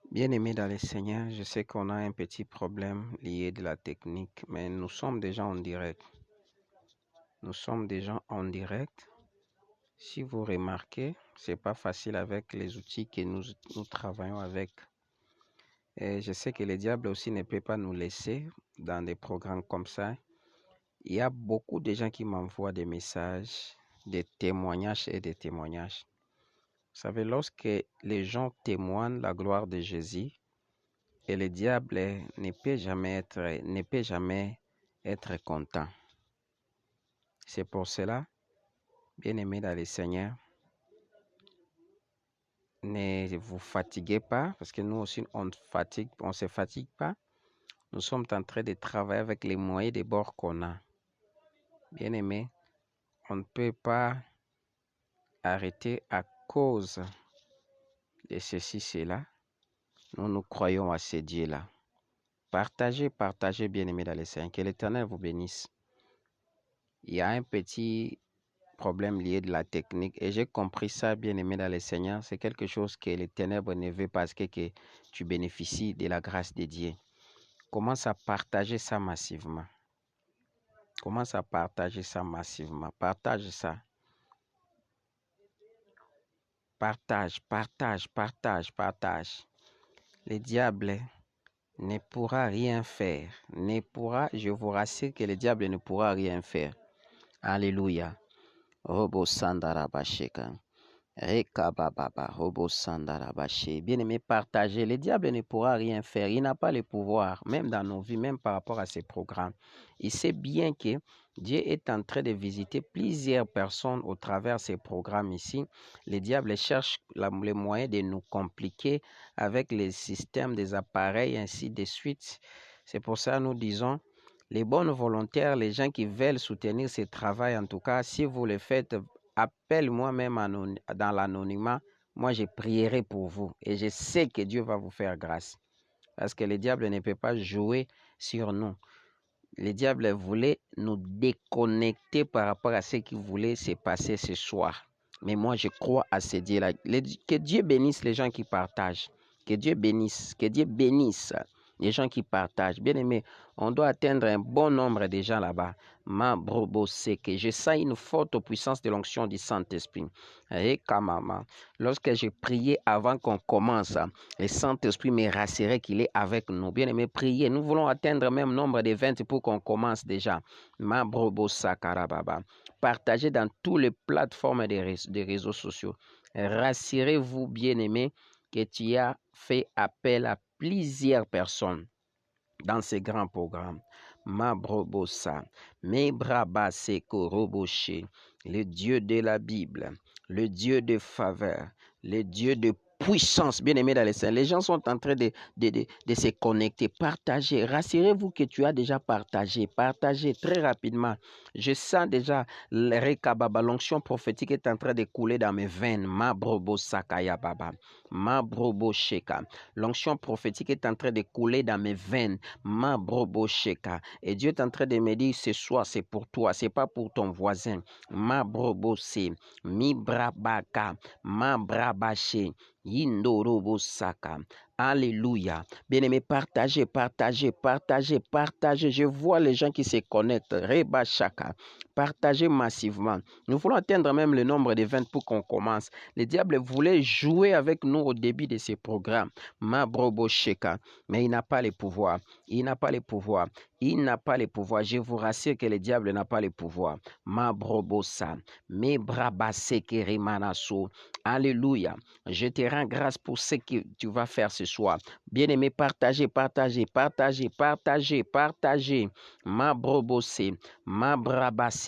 Bien-aimés dans le Seigneur, je sais qu'on a un petit problème lié de la technique, mais nous sommes déjà en direct. Nous sommes déjà en direct. Si vous remarquez, c'est pas facile avec les outils que nous travaillons avec. Et je sais que le diable aussi ne peut pas nous laisser dans des programmes comme ça. Il y a beaucoup de gens qui m'envoient des messages, des témoignages et des témoignages. Vous savez, lorsque les gens témoignent la gloire de Jésus, et le diable ne peut jamais être content. C'est pour cela, bien-aimés dans le Seigneur, ne vous fatiguez pas, parce que nous aussi, on ne se fatigue pas. Nous sommes en train de travailler avec les moyens de bord qu'on a. Bien-aimés, on ne peut pas arrêter à cause de ceci, cela. Nous croyons à ce Dieu-là. Partagez, bien-aimés dans le Seigneur. Que l'Éternel vous bénisse. Il y a un petit problème lié de la technique. Et j'ai compris ça, bien-aimé dans le Seigneur. C'est quelque chose que les ténèbres ne veulent pas, parce que tu bénéficies de la grâce de Dieu. Commence à partager ça massivement. Commence à partager ça massivement. Partage ça. Partage. Le diable ne pourra rien faire. Je vous rassure que le diable ne pourra rien faire. Alléluia. Robo Sandarabasheka. Bien-aimé, partagez. Le diable ne pourra rien faire. Il n'a pas le pouvoir, même dans nos vies, même par rapport à ces programmes. Il sait bien que Dieu est en train de visiter plusieurs personnes au travers de ces programmes ici. Le diable cherche les moyens de nous compliquer avec les systèmes des appareils, ainsi de suite. C'est pour ça que nous disons, les bonnes volontaires, les gens qui veulent soutenir ce travail, en tout cas, si vous le faites, appelle-moi même dans l'anonymat. Moi, je prierai pour vous. Et je sais que Dieu va vous faire grâce. Parce que le diable ne peut pas jouer sur nous. Le diable voulait nous déconnecter par rapport à ce qui voulait se passer ce soir. Mais moi, je crois à ce Dieu-là. Que Dieu bénisse les gens qui partagent. Que Dieu bénisse les gens qui partagent. Bien aimé, on doit atteindre un bon nombre de gens là-bas. Ma brobo seke. Je sens une forte puissance de l'onction du Saint-Esprit. Et kamama. Lorsque j'ai prié avant qu'on commence, le Saint-Esprit me rassurait qu'il est avec nous. Bien aimé, priez. Nous voulons atteindre même nombre de 20 pour qu'on commence déjà. Ma brobo sakarababa. Partagez dans toutes les plateformes des réseaux sociaux. Rassurez-vous, bien aimé, que tu as fait appel à plusieurs personnes dans ces grands programmes. Mabrobosa, Mebrabase Koroboche, le Dieu de la Bible, le Dieu de faveur, le Dieu de puissance, bien aimé dans les saints. Les gens sont en train de se connecter. Partagez. Rassurez-vous que tu as déjà partagé. Partagez très rapidement. Je sens déjà l'onction prophétique est en train de couler dans mes veines. Mabrobosakaya Baba. Mabrobosheka. L'onction prophétique est en train de couler dans mes veines. Mabrobosheka. Et Dieu est en train de me dire ce soir, c'est pour toi, c'est pas pour ton voisin. Mabrobose. Mibrabaka. Mabrabache. Yindorobosaka. Alléluia. Bien-aimé, partagez. Je vois les gens qui se connectent. Rebashaka. Partagez massivement. Nous voulons atteindre même le nombre de 20 pour qu'on commence. Le diable voulait jouer avec nous au début de ces programmes. Mabrobosheka. Mais il n'a pas le pouvoir. Il n'a pas le pouvoir. Je vous rassure que le diable n'a pas le pouvoir. Mabrobosa. Mebrabasekerimanaso. Alléluia. Je te rends grâce pour ce que tu vas faire ce soir. Bien-aimé, partagez. Mabrobose. Mabrabase.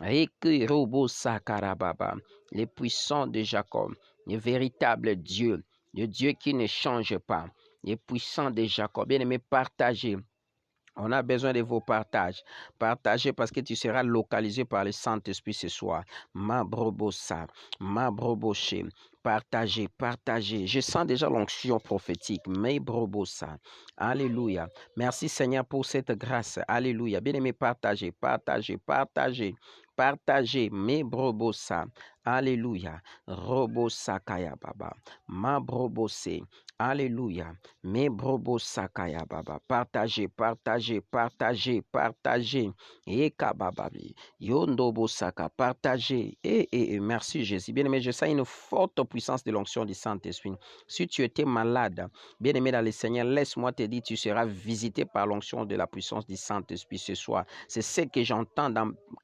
Rekirobosakarababa. Le puissant de Jacob. Le véritable Dieu. Le Dieu qui ne change pas. Le puissant de Jacob. Bien-aimé, partagez. On a besoin de vos partages. Partagez parce que tu seras localisé par le Saint-Esprit ce soir. Mabrobosa, Mabroboché. Partagez. Je sens déjà l'onction prophétique. Mabrobosa. Alléluia. Merci Seigneur pour cette grâce. Alléluia. Bien-aimé, partagez. partagez, mes brobosa. Alléluia. Robo sakaya baba. Ma brobose. Alléluia. Mes brobosakaya baba. Partagez, partagez, partagez, partagez. Eka bababi. Yondobo saka. Partagez. Merci Jésus. Bien-aimé, je sens une forte puissance de l'onction du Saint-Esprit. Si tu étais malade, bien-aimé dans le Seigneur, laisse-moi te dire, tu seras visité par l'onction de la puissance du Saint-Esprit ce soir. C'est ce que j'entends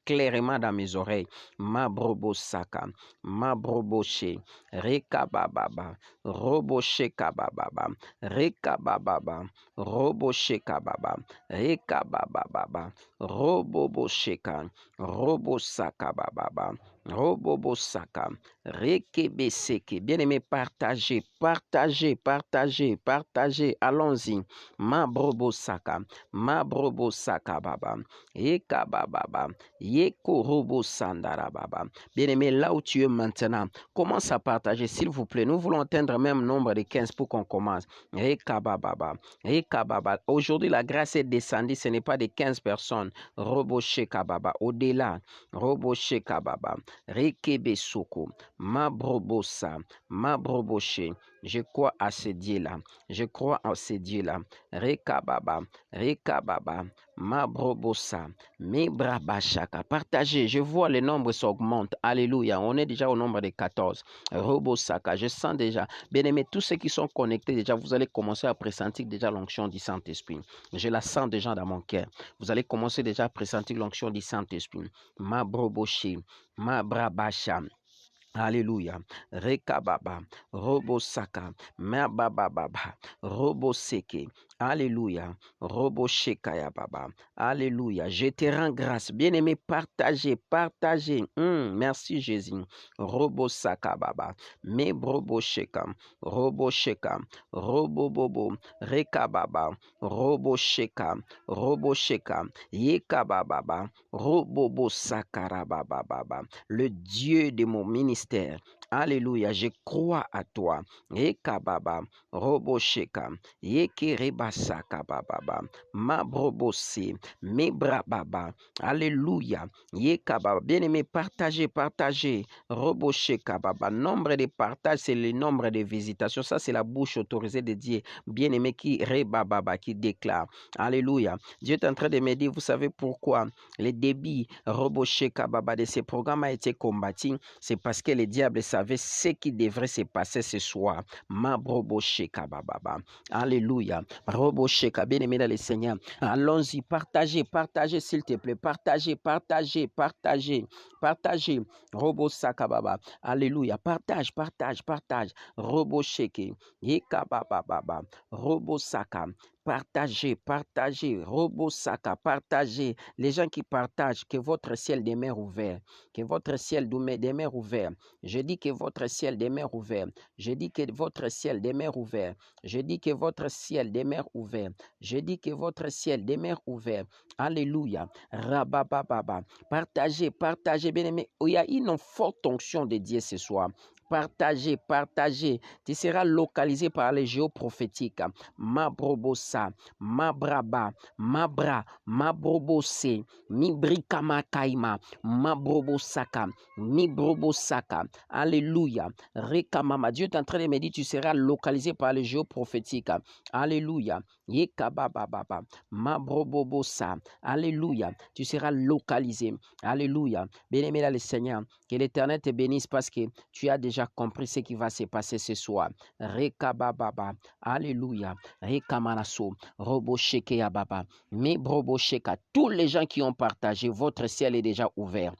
clairement dans mes oreilles. Ma brobosaka. Ma broboshe. Reka bababa. Roboshe kabababa. Reka bababa. Roboshe kababa. Reka bababa. Robobosheka. Robosaka bababa. Robobosaka. Rekebeseke. Bien-aimé, partagez, partagez, partagez, partagez. Allons-y. Ma brobosaka. Ma brobosaka baba. Eka bababa. Yeko robosandara baba. Bien-aimé, là où tu es maintenant, commence à partager, s'il vous plaît. Nous voulons atteindre même nombre de 15 pour qu'on commence. Eka bababa. Eka baba. Aujourd'hui, la grâce est descendue. Ce n'est pas de 15 personnes. Roboshe kababa. Au-delà. Roboshe kababa. Rekebe soko. Ma brobosa. Ma broboshe. Je crois à ce Dieu-là. Je crois en ce Dieu-là. Rekababa. Rekababa. Ma brobosa. Me brabashaka. Partagez. Je vois le nombre s'augmente. Alléluia. On est déjà au nombre de 14. Robosaka. Je sens déjà. Bien-aimés, tous ceux qui sont connectés déjà, vous allez commencer à pressentir déjà l'onction du Saint-Esprit. Je la sens déjà dans mon cœur. Vous allez commencer déjà à pressentir l'onction du Saint-Esprit. Ma broboshi, ma brabasha. Alléluia. Rekababa. Robosaka. Ma bababa. Roboseke. Alléluia. Roboshekaya baba. Alléluia. Je te rends grâce. Bien-aimé, partagez, partagez. Merci Jésus. Robosaka baba. Me brobosheka. Robosheka. Robobobo. Rekababa. Robosheka. Robosheka. Yekababa. Robobosakara baba. Le Dieu de mon ministère. Alléluia, je crois à toi. Ekababa, robosheka, yekerebasaka bababa, mabrobose, mebrababa. Alléluia, yekababa. Bien-aimé, partagez, partagez. Robosheka baba. Nombre de partages, c'est le nombre de visitations. Ça, c'est la bouche autorisée de Dieu. Bien-aimé qui rebababa, qui déclare. Alléluia. Dieu est en train de me dire, vous savez pourquoi le débit robosheka baba de ces programmes a été combattu? C'est parce que le diable savait ce qui devrait se passer ce soir. Ma brobosheka baba. Alléluia. Robosheka, bien-aimé dans le Seigneur. Allons-y, partagez, partagez s'il te plaît. Partagez, partagez, partagez, partagez. Robosaka baba. Alléluia. Partage, partage, partage. Robosheke. Yeka baba. Robosaka. Partagez, partagez, Robosaka, partagez. Les gens qui partagent, que votre ciel demeure ouvert. Que votre ciel demeure ouvert. Je dis que votre ciel demeure ouvert. Je dis que votre ciel demeure ouvert. Je dis que votre ciel demeure ouvert. Je dis que votre ciel demeure ouvert. Alléluia. Rabababa. Partagez, partagez, bien-aimés. Il y a une forte onction de Dieu ce soir. Partagez, partagez. Tu seras localisé par les géoprophétiques. Ma brobosa, ma braba, ma bra, ma brobose, mi brikama kaima, ma brobosaka, mi brobosaka. Alléluia. Rekamama. Dieu est en train de me dire, tu seras localisé par les géoprophétiques. Alléluia. Yekabababa. Ma brobobosa. Alléluia. Tu seras localisé. Alléluia. Bien-aimé dans le Seigneur, que l'Éternel te bénisse parce que tu as déjà compris ce qui va se passer ce soir. Rekabababa. Alléluia. Rekamanaso. Robosheke baba. Me brobosheka. Tous les gens qui ont partagé, votre ciel est déjà ouvert.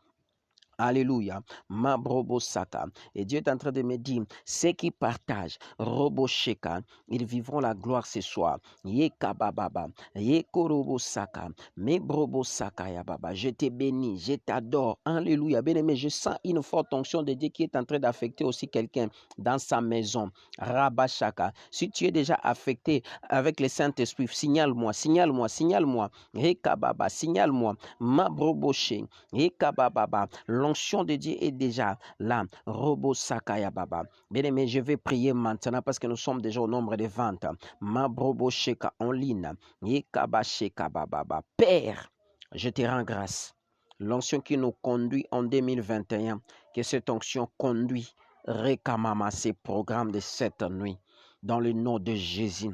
Alléluia. Ma brobosaka. Et Dieu est en train de me dire, ceux qui partagent, robosheka, ils vivront la gloire ce soir. Yekabababa. Yekorobosaka. Me brobosaka ya baba. Je te bénis, je t'adore. Alléluia. Bien-aimé, je sens une forte onction de Dieu qui est en train d'affecter aussi quelqu'un dans sa maison. Rabashaka. Si tu es déjà affecté avec le Saint-Esprit, signale-moi, signale-moi, signale-moi. Rekababa, signale-moi. Ma broboshe. Yekabababa. L'onction de Dieu est déjà là. Robo Sakaya Baba. Bien-aimé, je vais prier maintenant parce que nous sommes déjà au nombre de 20. Ma brobo sheka en ligne. Yekaba sheka baba. Père, je te rends grâce. l'onction qui nous conduit en 2021, que cette onction conduit Rekamama ces programmes de cette nuit, dans le nom de Jésus.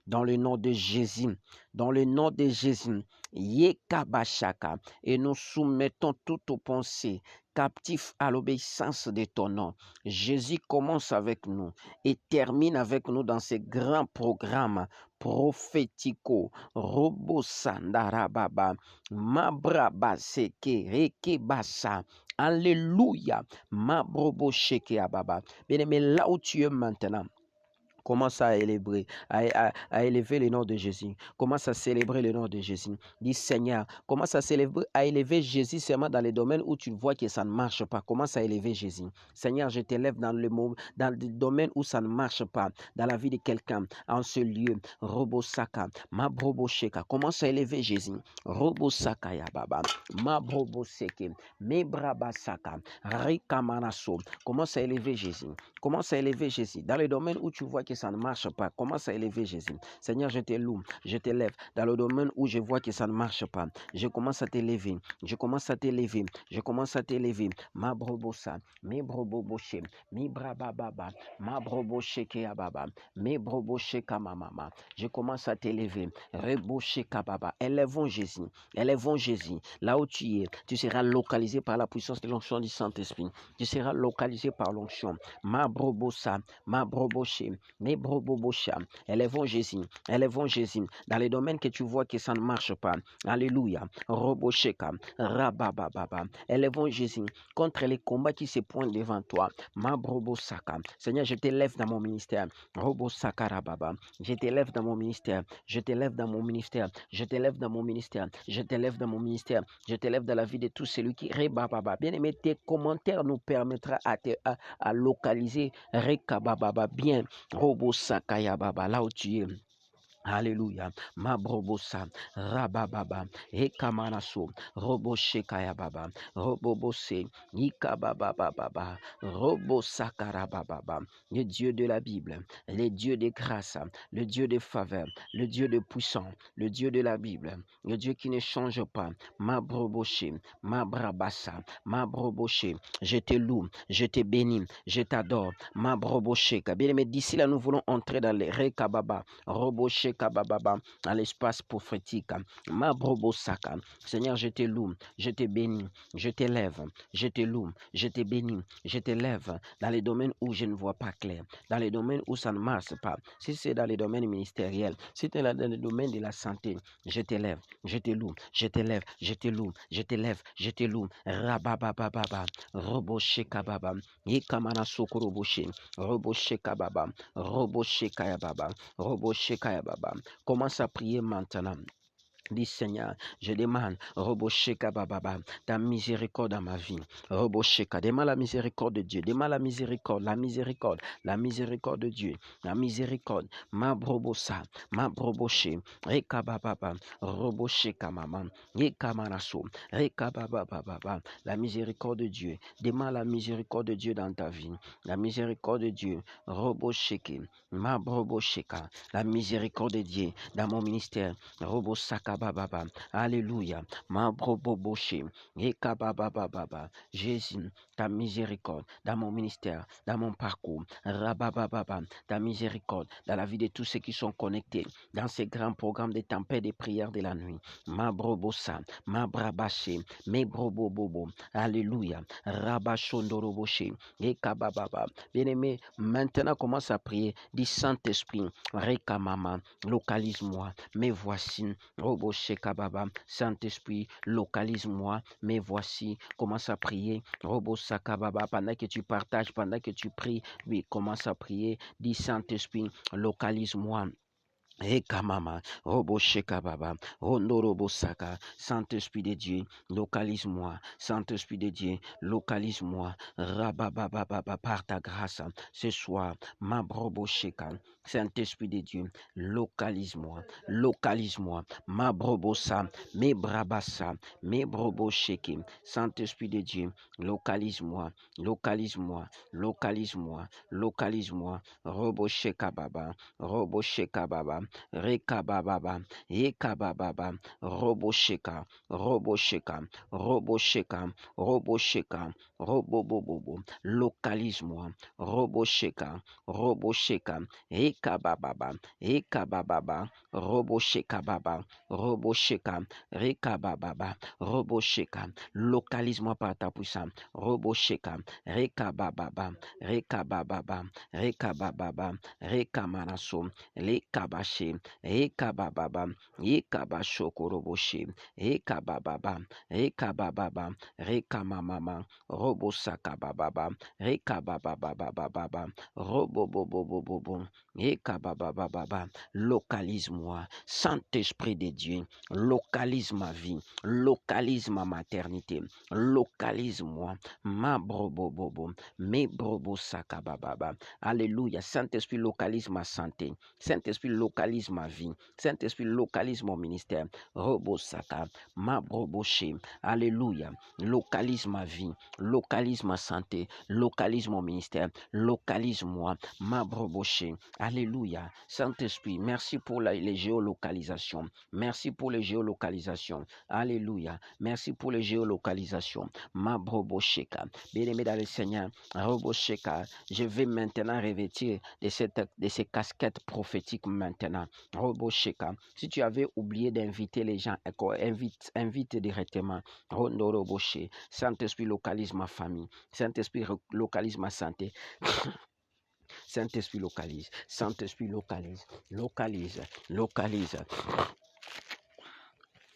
Dans le nom de Jésus, dans le nom de Jésus, Yekabashaka, et nous soumettons toutes aux pensées captifs à l'obéissance de ton nom. Jésus commence avec nous et termine avec nous dans ces grands programmes prophético, Robosandarababa, Mabrabaseke, Rekebasa. Alléluia, Mabrobosheke Ababa. Bien-aimé, là où tu es maintenant, commence à élever, à élever le nom de Jésus. Commence à célébrer le nom de Jésus. Dis Seigneur, commence à célébrer, à élever Jésus seulement dans les domaines où tu vois que ça ne marche pas. Commence à élever Jésus. Seigneur, je t'élève dans le domaine où ça ne marche pas, dans la vie de quelqu'un, en ce lieu. Robosaka, Mabrobosheka. Commence à élever Jésus. Robosaka ya baba, Mabroboseke, Mebrabasaka, Rikamanaso. Commence à élever Jésus. Commence à élever Jésus. Dans le domaine où tu vois que ça ne marche pas, commence à élever Jésus. Seigneur, je te loue, je t'élève. Dans le domaine où je vois que ça ne marche pas, je commence à t'élever. Je commence à t'élever. Je commence à t'élever. Ma brobosa, mi broboboshe, mi brabababa, ma broboshe keababa, mi broboshe kamamama. Je commence à t'élever. Reboshe kababa. Élevons Jésus. Élevons Jésus. Là où tu es, tu seras localisé par la puissance de l'onction du Saint-Esprit. Tu seras localisé par l'onction. Ma brobosa, ma broboshe, mes brobobosha. Élevons Jésus, élevons Jésus. Dans les domaines que tu vois que ça ne marche pas. Alléluia. Robosheka, rabababa. Élevons Jésus contre les combats qui se pointent devant toi. Ma brobosaka. Seigneur, je t'élève dans mon ministère. Robosaka rababa. Je t'élève dans mon ministère. Je t'élève dans mon ministère. Je t'élève dans mon ministère. Je t'élève dans mon ministère. Je t'élève dans la vie de tout celui qui rebababa. Bien aimé, tes commentaires nous permettra à localiser Rekababa bien Robo Sakaya Baba là où tu es. Alléluia. Mabrobosa, Rabababa, Ekamanaso, Robo Shekaya Baba, Robobose, Ikababa, Robo Sakarababa, le Dieu de la Bible, le Dieu de grâce, le Dieu de faveur, le Dieu de puissance, le Dieu de la Bible, le Dieu qui ne change pas. Mabroboshe, Mabrabasa, Mabroboshe, je te loue, je te bénis, je t'adore. Mabrobosheka. Bien aimé, d'ici là, nous voulons entrer dans les Rekababa. Robosheka bababa, à l'espace prophétique. Mabrobosaka. Seigneur, je te loue, je te bénis, je t'élève, je te loue, je te bénis, je t'élève dans les domaines où je ne vois pas clair, dans les domaines où ça ne marche pas. Si c'est dans les domaines ministériels, si c'est dans le domaine de la santé, je t'élève, je te loue, je t'élève, je te loue, je t'élève, je te loue. Rababababa, Robosheka baba, Yekamana sokoroboshe, Robosheka baba, Robosheka ya baba, Robosheka ya baba. Commence à prier maintenant. Dis Seigneur, je demande, Robosheka Bababa, ta miséricorde dans ma vie. Robosheka, demande la miséricorde de Dieu, demande la miséricorde, la miséricorde, la miséricorde de Dieu, la miséricorde. Ma brobosa, ma broboshe, Reka Bababa, Robosheka Maman, Reka Manaso, Reka Bababa, la miséricorde de Dieu, demande la miséricorde de Dieu dans ta vie, la miséricorde de Dieu, Robosheke, ma brobosheka, la miséricorde de Dieu dans mon ministère. Robosaka baba. Alléluia. Mabroboboshe. Ekababa. Jésus, ta miséricorde dans mon ministère, dans mon parcours. Rabababa. Ta miséricorde dans la vie de tous ceux qui sont connectés dans ces grands programmes de tempêtes et prières de la nuit. Mabrobosa. Mabrabashe. Mebrobobobo. Alléluia. Rabashondoroboshe. Ekababa. Bien-aimé, maintenant commence à prier. Dis Saint-Esprit, Rekamama, localise-moi, me voici. Robosheka Baba, Saint-Esprit, localise-moi, me voici. Commence à prier. Robosaka Baba, pendant que tu partages, pendant que tu pries, oui, commence à prier. Dis Saint-Esprit, localise-moi. Ekamama, Robosheka Baba, Honorobosaka, Saint-Esprit de Dieu, localise-moi, Saint-Esprit de Dieu, localise-moi, Rabababa, par ta grâce, ce soir, Mabrobosheka, Saint-Esprit de Dieu, localise-moi, localise-moi, Mabrobosa, Mebrabasa, Mebrobosheke, Saint-Esprit de Dieu, localise-moi, localise-moi, localise-moi, localise-moi, Robosheka Baba, Robosheka Baba, rekabababa, ekabababa, robosheka, robosheka, robosheka, robosheka, robobobobo, localise-moi, robosheka, robosheka, ekabababa, ekabababa, robosheka baba, robosheka, rekabababa, robosheka, localise-moi par ta puissance, robosheka, rekabababa, rekabababa, rekabababa, rekamanaso, lekabashe, ekabababa, ekabashokoroboshi, ekabababa, ekabababa, rekamamama, robosakabababa, rekabababababa, robobobobobobo, ekababababa. Localise-moi, Saint-Esprit de Dieu, localise ma vie, localise ma maternité, localise-moi, ma brobobobo, mes brobosakabababa. Alléluia, Saint-Esprit localise ma santé, Saint-Esprit localise ma vie, Saint-Esprit localise mon ministère, robosaka, ma broboché, alléluia, localise ma vie, localise ma santé, localise mon ministère, localise-moi, ma broboché, alléluia, Saint-Esprit, merci pour les géolocalisations, merci pour les géolocalisations, alléluia, merci pour les géolocalisations, ma brobocheka, bien-aimé dans le Seigneur, robocheka, je vais maintenant revêtir de ces casquettes prophétiques maintenant. Robosheka. Si tu avais oublié d'inviter les gens, invite directement. Roboché. Saint-Esprit localise ma famille. Saint-Esprit localise ma santé. Saint-Esprit localise. Saint-Esprit localise. Localise. Localise.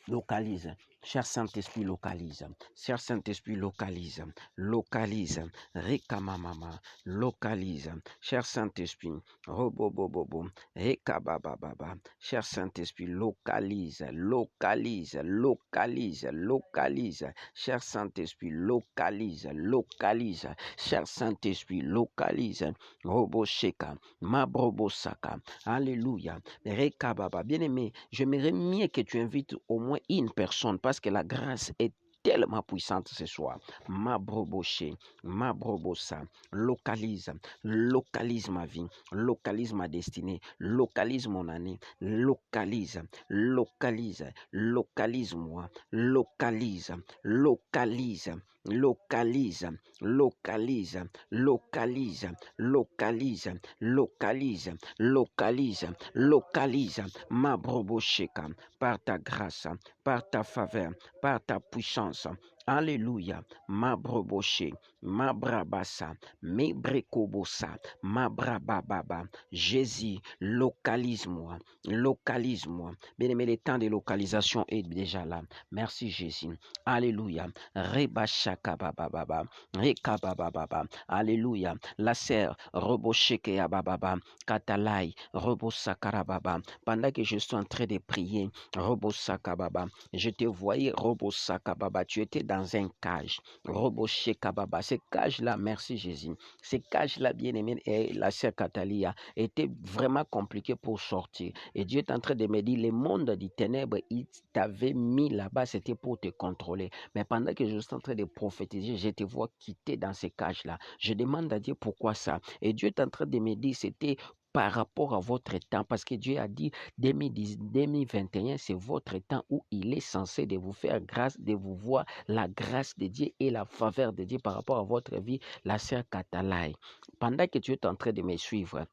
Localise. Cher Saint-Esprit, localise. Cher Saint-Esprit, localise. Localise. Rekamamama. Localise. Cher Saint-Esprit. Robobobobo. Rekabababa. Cher Saint-Esprit, localise. Localise. Localise. Localise. Cher Saint-Esprit, localise. Localise. Cher Saint-Esprit, localise. Robosheka. Mabrobosaka. Alléluia. Rekababa. Bien-aimé, j'aimerais mieux que tu invites au moins une personne parce que la grâce est tellement puissante ce soir. Ma broboché, ma brobosa, localise, localise ma vie, localise ma destinée, localise mon année, localise, localise, localise-moi, localise, localise, localise, localise, localise, localise, localise, localise, localise, ma brobocheka, par ta grâce, par ta faveur, par ta puissance. Alléluia, ma broboché, ma brabassa, mes brekobosa, ma brabababa. Jésus, localise-moi, localise-moi. Bien-aimé, le temps de localisation est déjà là. Merci Jésus. Alléluia. Rebashaka bababa, rekabababa. Alléluia. La serre, robosheke abababa, katalai, robosakarababa. Pendant que je suis en train de prier, robosakababa, je te voyais, robosakababa, tu étais dans un cage, roboshekababa. Ces cages-là, merci Jésus, ces cages-là, bien-aimé, et la sœur Katalia, étaient vraiment compliquées pour sortir. Et Dieu est en train de me dire, le monde des ténèbres, il t'avait mis là-bas, c'était pour te contrôler. Mais pendant que je suis en train de prophétiser, je te vois quitter dans ces cages-là. Je demande à Dieu pourquoi ça. Et Dieu est en train de me dire, c'était par rapport à votre temps, parce que Dieu a dit 2021, c'est votre temps où il est censé de vous faire grâce, de vous voir la grâce de Dieu et la faveur de Dieu par rapport à votre vie, la sœur Katalai. Pendant que tu es en train de me suivre,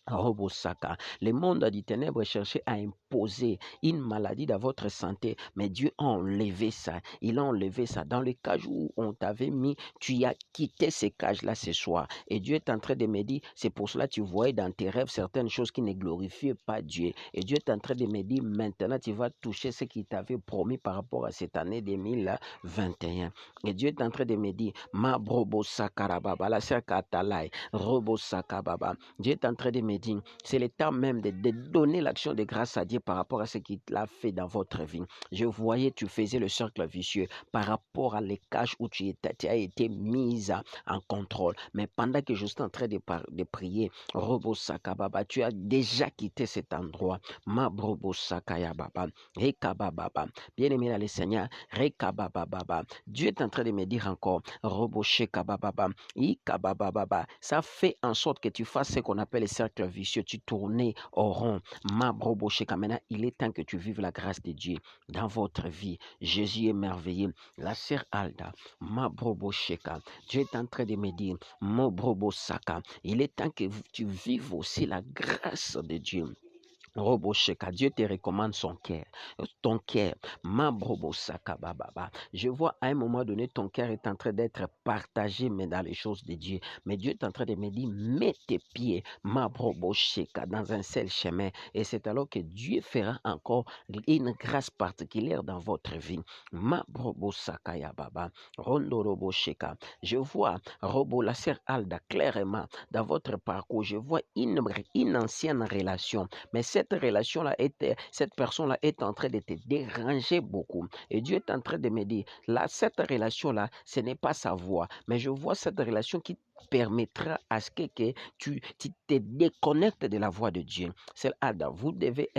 Robosaka. Le monde du ténèbre cherchait à imposer une maladie dans votre santé, mais Dieu a enlevé ça. Il a enlevé ça. Dans le cage où on t'avait mis, tu as quitté ces cages-là ce soir. Et Dieu est en train de me dire, c'est pour cela que tu voyais dans tes rêves certaines choses qui ne glorifiaient pas Dieu. Et Dieu est en train de me dire, maintenant tu vas toucher ce qu'il t'avait promis par rapport à cette année 2021. Et Dieu est en train de me dire, ma brobosakarababa, la sakatalai, robosakababa. Dieu est en train de me dit, c'est le temps même de donner l'action de grâce à Dieu par rapport à ce qu'il a fait dans votre vie. Je voyais, tu faisais le cercle vicieux par rapport à les cages où tu as été mise en contrôle. Mais pendant que je suis en train de prier, Robosakababa, tu as déjà quitté cet endroit. Ma Brobosakayababa, Rekabababa. Bien-aimé dans le Seigneur, Rekabababa. Dieu est en train de me dire encore, Roboshekabababa, Ikabababa. Ça fait en sorte que tu fasses ce qu'on appelle le cercle vicieux, tu tournais au rond. Mabrobosheka, maintenant, il est temps que tu vives la grâce de Dieu dans votre vie. Jésus est merveilleux. La sœur Alda, Mabrobosheka, Dieu est en train de me dire, Mobrobosaka, il est temps que tu vives aussi la grâce de Dieu. Robosheka, Dieu te recommande ton cœur. Mabrobosaka bababa. Je vois à un moment donné, ton cœur est en train d'être partagé, mais dans les choses de Dieu. Mais Dieu est en train de me dire, mets tes pieds, Mabrobosheka, dans un seul chemin. Et c'est alors que Dieu fera encore une grâce particulière dans votre vie. Mabrobosaka yababa. Rondorobosheka. Je vois, Robo la sœur Alda, clairement, dans votre parcours, je vois une ancienne relation. Mais cette relation-là, cette personne-là est en train de te déranger beaucoup. Et Dieu est en train de me dire, là, cette relation-là, ce n'est pas sa voix. Mais je vois cette relation qui permettra à ce que tu te déconnectes de la voix de Dieu. C'est Adam. Vous devez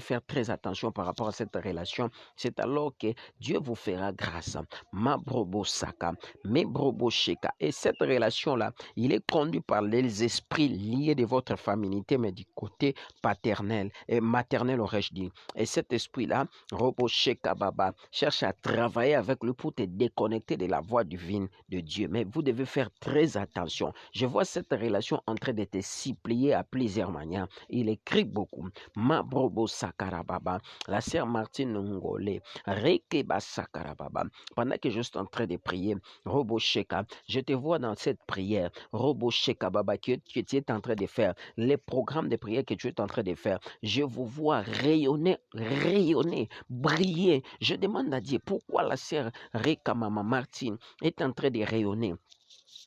faire très attention par rapport à cette relation. C'est alors que Dieu vous fera grâce. Mabrobosaka, Mebrobosheka. Et cette relation-là, il est conduit par les esprits liés de votre familiarité, mais du côté paternel et maternel, aurais-je dit. Et cet esprit-là, Robosheka Baba, cherche à travailler avec lui pour te déconnecter de la voix divine de Dieu. Mais vous devez faire très attention. Je vois cette relation en train de te supplier à plusieurs manières. Il écrit beaucoup. Mabrobo Sakarababa, la sœur Martine Ngolé, Rekeba Sakarababa. Pendant que je suis en train de prier, Robosheka, je te vois dans cette prière, Robosheka Baba, que tu es en train de faire, les programmes de prière que tu es en train de faire. Je vous vois rayonner, briller. Je demande à Dieu pourquoi la sœur Rekamama Martine est en train de rayonner,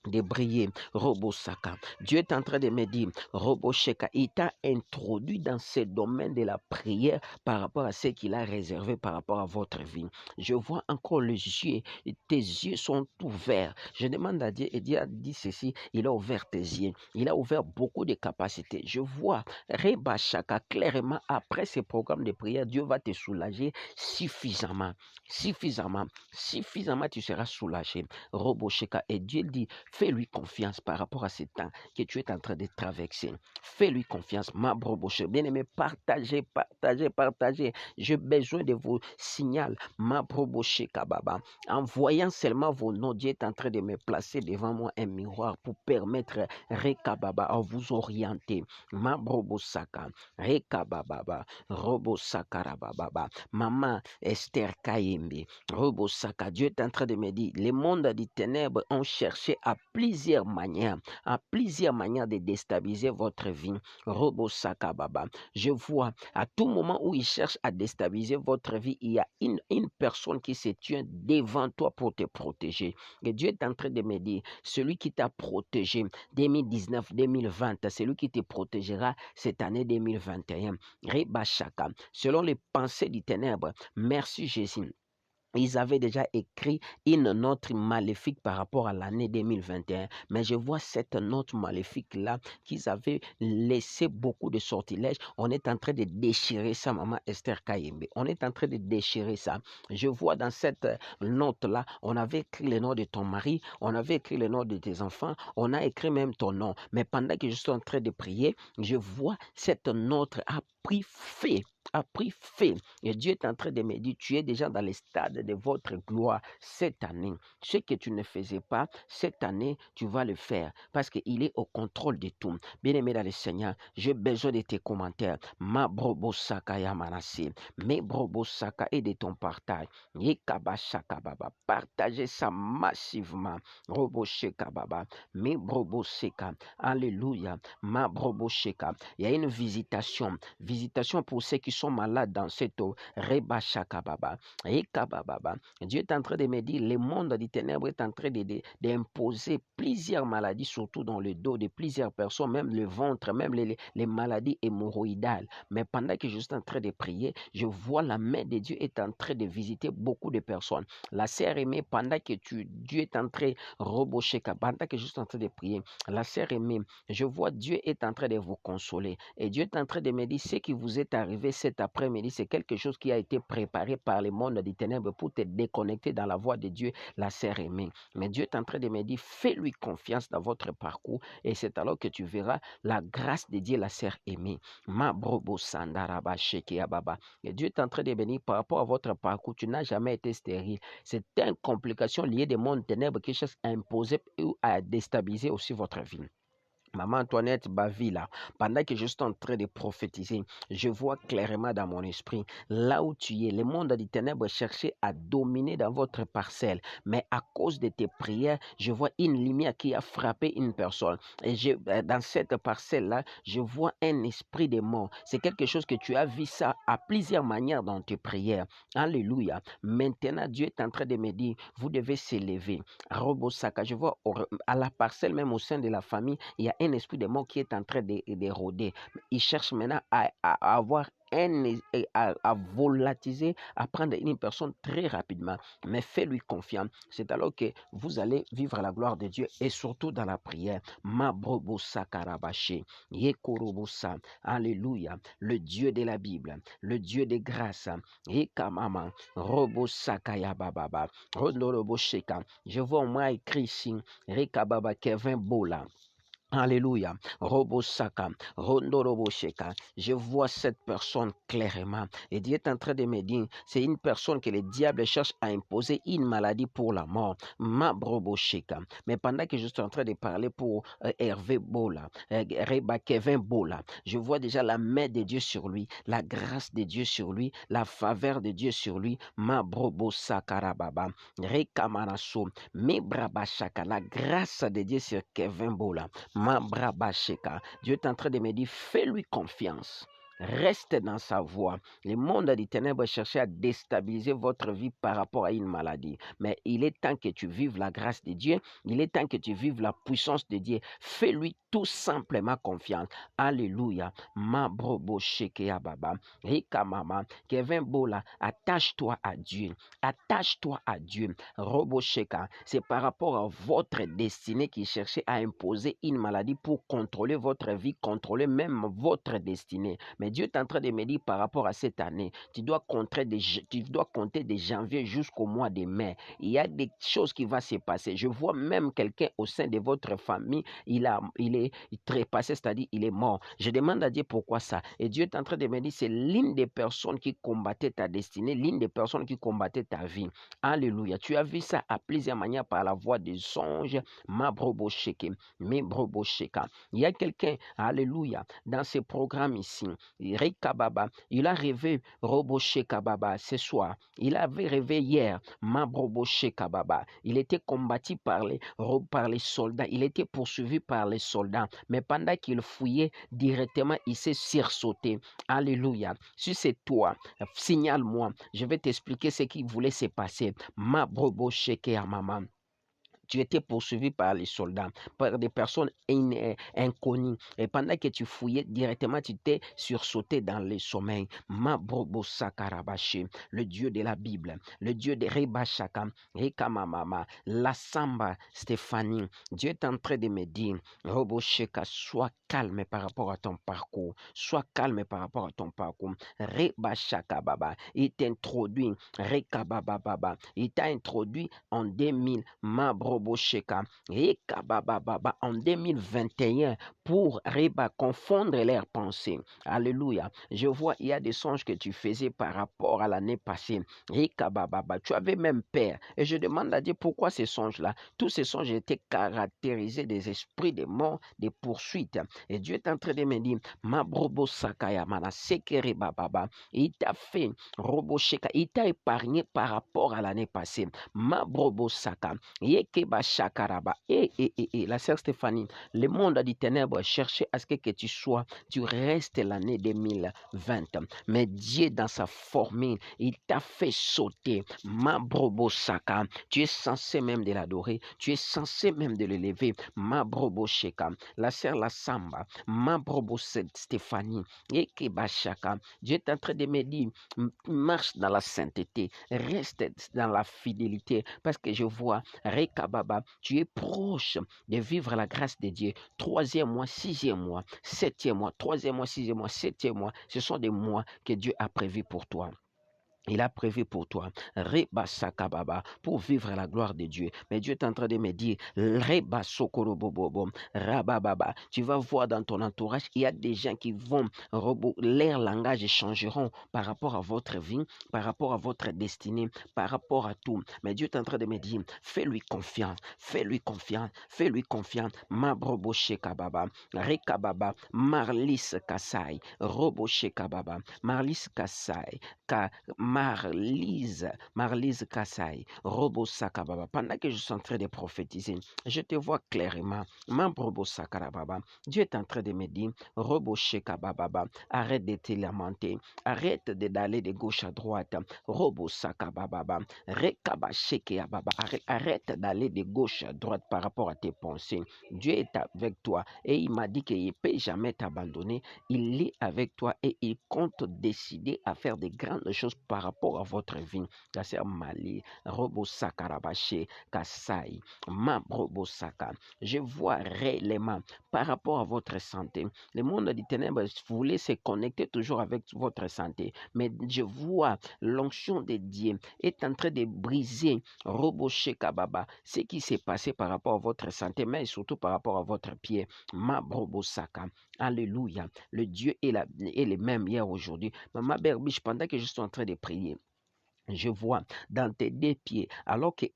de briller. Robosaka, Dieu est en train de me dire, Robosheka, il t'a introduit dans ce domaine de la prière par rapport à ce qu'il a réservé par rapport à votre vie. Je vois encore les yeux, tes yeux sont ouverts. Je demande à Dieu, et Dieu a dit ceci, il a ouvert tes yeux, il a ouvert beaucoup de capacités. Je vois Rebashaka clairement, après ce programme de prière, Dieu va te soulager suffisamment, tu seras soulagé. Robosheka, et Dieu dit, fais-lui confiance par rapport à ce temps que tu es en train de traverser. Fais-lui confiance, ma broboche. Bien-aimé, partagez. J'ai besoin de vos signaux, ma broboche kababa. En voyant seulement vos noms, Dieu est en train de me placer devant moi un miroir pour permettre Rekababa à vous orienter. Ma brobosaka, Rekababa, Robosakarababa. Maman Esther Kayembe, Robosaka. Dieu est en train de me dire, les mondes des ténèbres ont cherché à plusieurs manières de déstabiliser votre vie. Robosaka Baba. Je vois à tout moment où ils cherchent à déstabiliser votre vie, il y a une personne qui se tient devant toi pour te protéger. Et Dieu est en train de me dire, celui qui t'a protégé 2019, 2020, celui qui te protégera cette année 2021. Rebashaka. Selon les pensées du ténèbre, merci Jésus. Ils avaient déjà écrit une note maléfique par rapport à l'année 2021. Mais je vois cette note maléfique-là qu'ils avaient laissé beaucoup de sortilèges. On est en train de déchirer ça, maman Esther Kayembe. On est en train de déchirer ça. Je vois dans cette note-là, on avait écrit le nom de ton mari, on avait écrit le nom de tes enfants, on a écrit même ton nom. Mais pendant que je suis en train de prier, je vois cette note a pris feu. Et Dieu est en train de me dire, tu es déjà dans le stade de votre gloire cette année. Ce que tu ne faisais pas, cette année, tu vas le faire parce qu'il est au contrôle de tout. Bien-aimé dans le Seigneur, j'ai besoin de tes commentaires. Ma brobosaka yamanasi, mes brobosaka et de ton partage. Yekabashaka baba, partagez ça massivement. Robosheka baba, mes broboseka, alléluia, ma brobosheka. Il y a une visitation pour ceux qui sont malades dans cette eau. Reba Shakababa, Ekababa. Dieu est en train de me dire, le monde des ténèbres est en train d'imposer plusieurs maladies, surtout dans le dos de plusieurs personnes, même le ventre, même les maladies hémorroïdales. Mais pendant que je suis en train de prier, je vois la main de Dieu est en train de visiter beaucoup de personnes. La sœur aimée, pendant que Dieu est en train pendant que je suis en train de prier, la sœur aimée, je vois Dieu est en train de vous consoler. Et Dieu est en train de me dire, ce qui vous est arrivé cet après-midi, c'est quelque chose qui a été préparé par les mondes des ténèbres pour te déconnecter dans la voie de Dieu, la sœur aimée. Mais Dieu est en train de me dire, fais-lui confiance dans votre parcours et c'est alors que tu verras la grâce de Dieu, la sœur aimée. Ma brobo sandaraba sheke ababa. Et Dieu est en train de bénir par rapport à votre parcours. Tu n'as jamais été stérile. C'est une complication liée des mondes ténèbres qui cherchent à imposer ou à déstabiliser aussi votre vie. Maman Antoinette Bavila, pendant que je suis en train de prophétiser, je vois clairement dans mon esprit, là où tu es, le monde des ténèbres cherchait à dominer dans votre parcelle. Mais à cause de tes prières, je vois une lumière qui a frappé une personne. Et dans cette parcelle-là, je vois un esprit de mort. C'est quelque chose que tu as vu ça à plusieurs manières dans tes prières. Alléluia. Maintenant, Dieu est en train de me dire, vous devez s'élever. Robosaka, je vois à la parcelle, même au sein de la famille, il y a un esprit de mort qui est en train d'éroder. Il cherche maintenant à avoir à volatiser, à prendre une personne très rapidement. Mais fais-lui confiance. C'est alors que vous allez vivre la gloire de Dieu et surtout dans la prière. Mabrobosa karabaché, yekorobosa. Alléluia. Le Dieu de la Bible, le Dieu des grâces. Yekamama, robosa kayabababa, rodorobosheka. Je vois au moins écrit ici, Rekababa Kevin Bola. Alléluia. Robosaka, Rondorobosheka. Je vois cette personne clairement. Et Dieu est en train de me dire, c'est une personne que le diable cherche à imposer une maladie pour la mort. Mabrobosheka. Mais pendant que je suis en train de parler pour Hervé Bola, Reba Kevin Bola, je vois déjà la main de Dieu sur lui, la grâce de Dieu sur lui, la faveur de Dieu sur lui. Mabrobosaka Rababa. Rekamanaso. Mebrabashaka. La grâce de Dieu sur Kevin Bola. Dieu est en train de me dire, fais-lui confiance. Reste dans sa voie. Le monde des ténèbres cherchait à déstabiliser votre vie par rapport à une maladie. Mais il est temps que tu vives la grâce de Dieu. Il est temps que tu vives la puissance de Dieu. Fais-lui tout simplement confiance. Alléluia. Ma brobo sheke baba. Rika mama. Kevin Bola, attache-toi à Dieu. Attache-toi à Dieu. Robo sheka. C'est par rapport à votre destinée qui cherchait à imposer une maladie pour contrôler votre vie, contrôler même votre destinée. Mais Dieu est en train de me dire par rapport à cette année, tu dois compter de janvier jusqu'au mois de mai. Il y a des choses qui vont se passer. Je vois même quelqu'un au sein de votre famille, il est trépassé, c'est-à-dire il est mort. Je demande à Dieu pourquoi ça. Et Dieu est en train de me dire, c'est l'une des personnes qui combattait ta destinée, l'une des personnes qui combattait ta vie. Alléluia. Tu as vu ça à plusieurs manières par la voix des songes. Mabrobosheke, Mebrobosheka. Il y a quelqu'un, alléluia, dans ce programme ici. Rekababa, il a rêvé Robosheka Baba ce soir. Il avait rêvé hier Mabrobosheka Baba. Il était combattu par les soldats. Il était poursuivi par les soldats. Mais pendant qu'il fouillait directement, il s'est sursauté. Alléluia. Si c'est toi, signale-moi. Je vais t'expliquer ce qui voulait se passer. Mabrobosheke à maman. Tu étais poursuivi par les soldats, par des personnes inconnues. Et pendant que tu fouillais directement, tu t'es sursauté dans le sommeil. Mabrobo Sakarabashi, le Dieu de la Bible, le Dieu de Rebashaka, Rekamamama, la Samba Stéphanie. Dieu est en train de me dire, Robosheka, sois calme par rapport à ton parcours. Sois calme par rapport à ton parcours. Rebashaka Baba, il t'introduit, Rekababa Baba, il t'a introduit en 2000, Mabrobosheka, Rekababa en 2021 pour confondre leurs pensées. Alléluia. Je vois, il y a des songes que tu faisais par rapport à l'année passée. Rekababa, tu avais même peur. Et je demande à Dieu pourquoi ces songes-là. Tous ces songes étaient caractérisés des esprits de mort, des poursuites. Et Dieu est en train de me dire, Mabrobosakaya mana sekere bababa. Il t'a fait, Robosheka, il t'a épargné par rapport à l'année passée. Mabrobosaka, Yekeba Shakaraba. La sœur Stéphanie, le monde des ténèbres cherchait à ce que tu restes l'année 2020. Mais Dieu, dans sa formule, il t'a fait sauter. Mabrobosaka, tu es censé même de l'adorer, tu es censé même de l'élever. Mabrobosheka, la sœur La Samba, Stéphanie, Yekeba Shaka. Dieu est en train de me dire, marche dans la sainteté, reste dans la fidélité, parce que je vois, Rekababa, tu es proche de vivre la grâce de Dieu. 3e mois mois, 6e mois, 7e mois, 3e mois, 6e mois, 7e mois. Ce sont des mois que Dieu a prévus pour toi. Il a prévu pour toi, Reba Sakababa, pour vivre la gloire de Dieu. Mais Dieu est en train de me dire, Reba Sokorobobobo, Rabababa. Tu vas voir dans ton entourage, il y a des gens qui vont, leur langage changeront par rapport à votre vie, par rapport à votre destinée, par rapport à tout. Mais Dieu est en train de me dire, fais-lui confiance, fais-lui confiance, fais-lui confiance. Mabrobo Shekababa, Rekababa, Marlis Kasai, Robo Shekababa, Marlis Kasai, Marlise Kassai, Robo Sakababa. Pendant que je suis en train de prophétiser, je te vois clairement. Robo Sakarababa. Dieu est en train de me dire, Robo Shekababa, arrête de te lamenter, arrête d'aller de gauche à droite. Robo Sakababa, Rekaba Shekeababa, arrête d'aller de gauche à droite par rapport à tes pensées. Dieu est avec toi et il m'a dit qu'il ne peut jamais t'abandonner. Il est avec toi et il compte décider à faire des grandes choses par rapport à votre vie. Kasser Mali, Robo Sakarabaché, Kasai, Mabrobo Saka. Je vois réellement par rapport à votre santé. Le monde des ténèbres voulait se connecter toujours avec votre santé. Mais je vois l'onction de Dieu est en train de briser Robo Shekababa, ce qui s'est passé par rapport à votre santé, mais surtout par rapport à votre pied. Mabrobo Saka. Alléluia. Le Dieu est le même hier, aujourd'hui. Maman Berbiche, pendant que je suis en train de prier, je vois dans tes deux pieds, alors que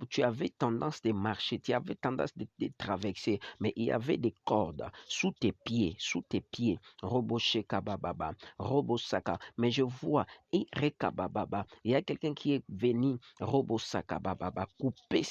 tu avais tendance de marcher, tu avais tendance de traverser, mais il y avait des cordes sous tes pieds, Robo Shekababa, Robo Saka. Mais je vois, il y a quelqu'un qui est venu, Robo Sakababa, couper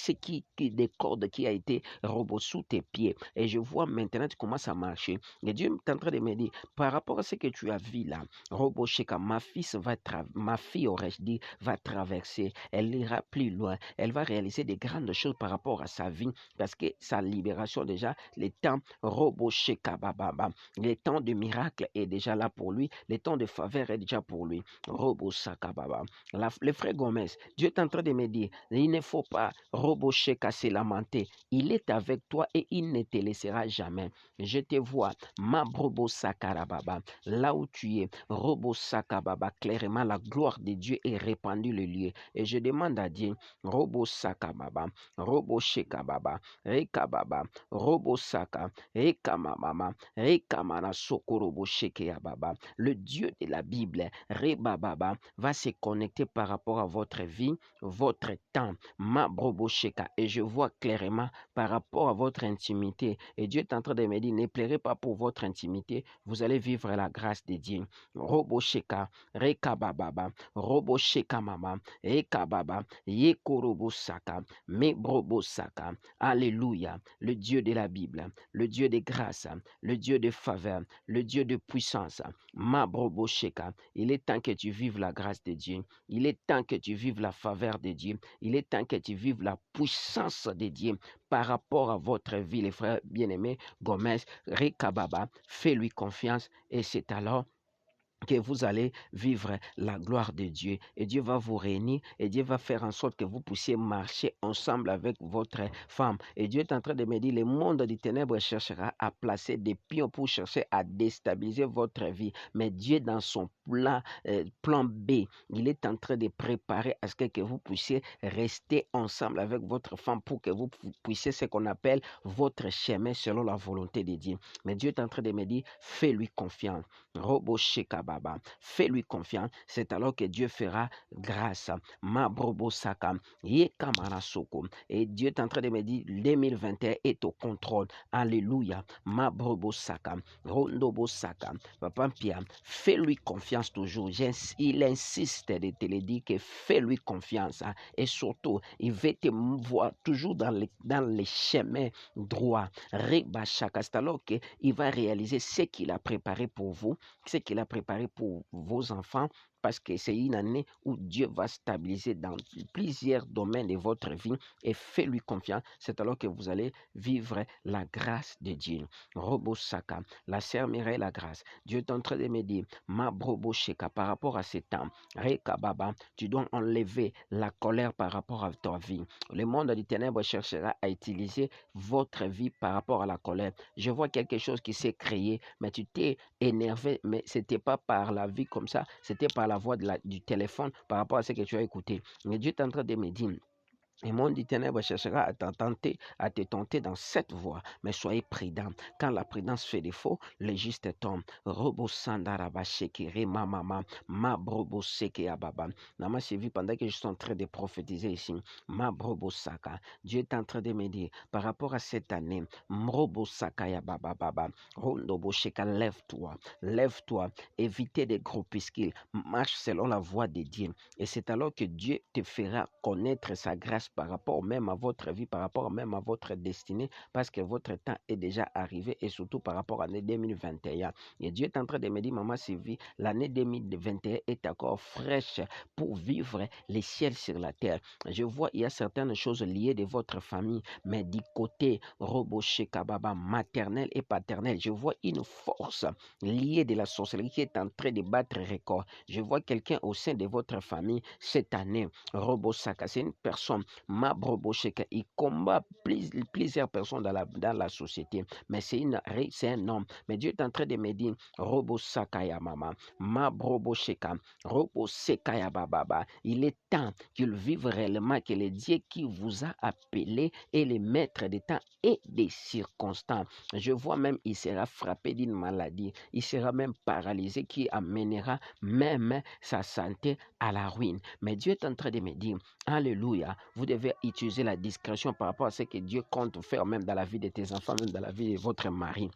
des cordes qui a été Robo sous tes pieds. Et je vois maintenant, tu commences à marcher. Et Dieu est en train de me dire, par rapport à ce que tu as vu là, Robo Sheka, ma fille aurait dit, va traverser, elle ira plus loin, elle va réaliser des grandes choses par rapport à sa vie, parce que sa libération déjà, le temps Robo Sheka Bababa, le temps de miracle est déjà là pour lui, le temps de faveur est déjà pour lui. Robo Sheka Baba. Le frère Gomez, Dieu est en train de me dire, il ne faut pas Robo Sheka se lamenter, il est avec toi et il ne te laissera jamais. Je te vois, Mabrobo Sakarababa, là où tu es, Robo Sakababa, clairement la gloire de Dieu est répandue le lieu. Et je demande à Dieu, Robo Sakababa, Robo Shekababa, Rekababa, Robo Saka, Rekamamama, Rekamana Sokorobo Shekeababa. Le Dieu de la Bible, Rebababa, va se connecter par rapport à votre vie, votre temps, Mabrobo Sheka. Et je vois clairement par rapport à votre intimité. Et Dieu est en train de me dire, ne pleurez pas pour votre intimité, vous allez vivre la grâce de Dieu. Robo Sheka, Rekababa, Robo Sheka Mama, Rekababa, Yekorobo Saka, Mebrobo Saka. Alléluia. Le Dieu de la Bible, le Dieu de grâce, le Dieu de faveur, le Dieu de puissance. Mabrobo Sheka. Il est temps que tu vives la grâce de Dieu. Il est temps que tu vives la faveur de Dieu. Il est temps que tu vives la puissance de Dieu par rapport à votre vie, les frères bien-aimés. Gomez, Rekababa, fais-lui confiance et c'est alors que vous allez vivre la gloire de Dieu et Dieu va vous réunir et Dieu va faire en sorte que vous puissiez marcher ensemble avec votre femme. Et Dieu est en train de me dire, le monde des ténèbres cherchera à placer des pions pour chercher à déstabiliser votre vie. Mais Dieu, dans son plan B, il est en train de préparer à ce que vous puissiez rester ensemble avec votre femme pour que vous puissiez ce qu'on appelle votre chemin selon la volonté de Dieu. Mais Dieu est en train de me dire, fais-lui confiance. Robo Shekababa, fais-lui confiance, c'est alors que Dieu fera grâce. Mabrobo Saka, Yekamara Soko. Et Dieu est en train de me dire, 2021 est au contrôle. Alléluia. Mabrobo Saka, Rondobo Saka, Papa Pia, fais-lui confiance toujours. Il insiste de te le dire que fais-lui confiance. Et surtout, il veut te voir toujours dans les chemins droits. Reba Shaka, c'est alors qu'il va réaliser ce qu'il a préparé pour vous, ce qu'il a préparé pour vos enfants parce que c'est une année où Dieu va stabiliser dans plusieurs domaines de votre vie et fais-lui confiance. C'est alors que vous allez vivre la grâce de Dieu. Robo Saka, la sœur Mireille, la grâce. Dieu est en train de me dire, ma Brobo Sheka, par rapport à ces temps, Rekababa, tu dois enlever la colère par rapport à ta vie. Le monde des ténèbres cherchera à utiliser votre vie par rapport à la colère. Je vois quelque chose qui s'est créé, mais tu t'es énervé, mais ce n'était pas par la vie comme ça, c'était par la voix du téléphone par rapport à ce que tu as écouté. Mais Dieu est en train de me dire, et monde du ténèbre cherchera à te tenter dans cette voie, mais soyez prudents. Quand la prudence fait défaut, le juste tombe. Robo sandaraba shekere mama ma brobo seke ababa. Nama suivi pendant que je suis en train de prophétiser ici. Ma brobo saka. Dieu est en train de me dire par rapport à cette année. Mrobo saka ya baba baba. Rondobo sheka, lève-toi, lève-toi. Évitez des groupuscules. Marche selon la voie de Dieu. Et c'est alors que Dieu te fera connaître sa grâce par rapport même à votre vie, par rapport même à votre destinée, parce que votre temps est déjà arrivé et surtout par rapport à l'année 2021. Et Dieu est en train de me dire, maman Sylvie, l'année 2021 est encore fraîche pour vivre les ciels sur la terre. Je vois, il y a certaines choses liées de votre famille, mais du côté Roboché Kababa, maternel et paternel, je vois une force liée de la sorcellerie qui est en train de battre record. Je vois quelqu'un au sein de votre famille cette année, Robosaka, c'est une personne, Mabrobosheka, il combat plusieurs personnes dans la société, mais c'est un homme. Mais Dieu est en train de me dire, Robosaka ya mama, Mabrobosheka, Roboseka ya bababa. Il est temps qu'il vive réellement que le Dieu qui vous a appelé est le maître des temps et des circonstances. Je vois même, il sera frappé d'une maladie, il sera même paralysé qui amènera même sa santé à la ruine. Mais Dieu est en train de me dire, alléluia, vous devez utiliser la discrétion par rapport à ce que Dieu compte faire même dans la vie de tes enfants, même dans la vie de votre mari.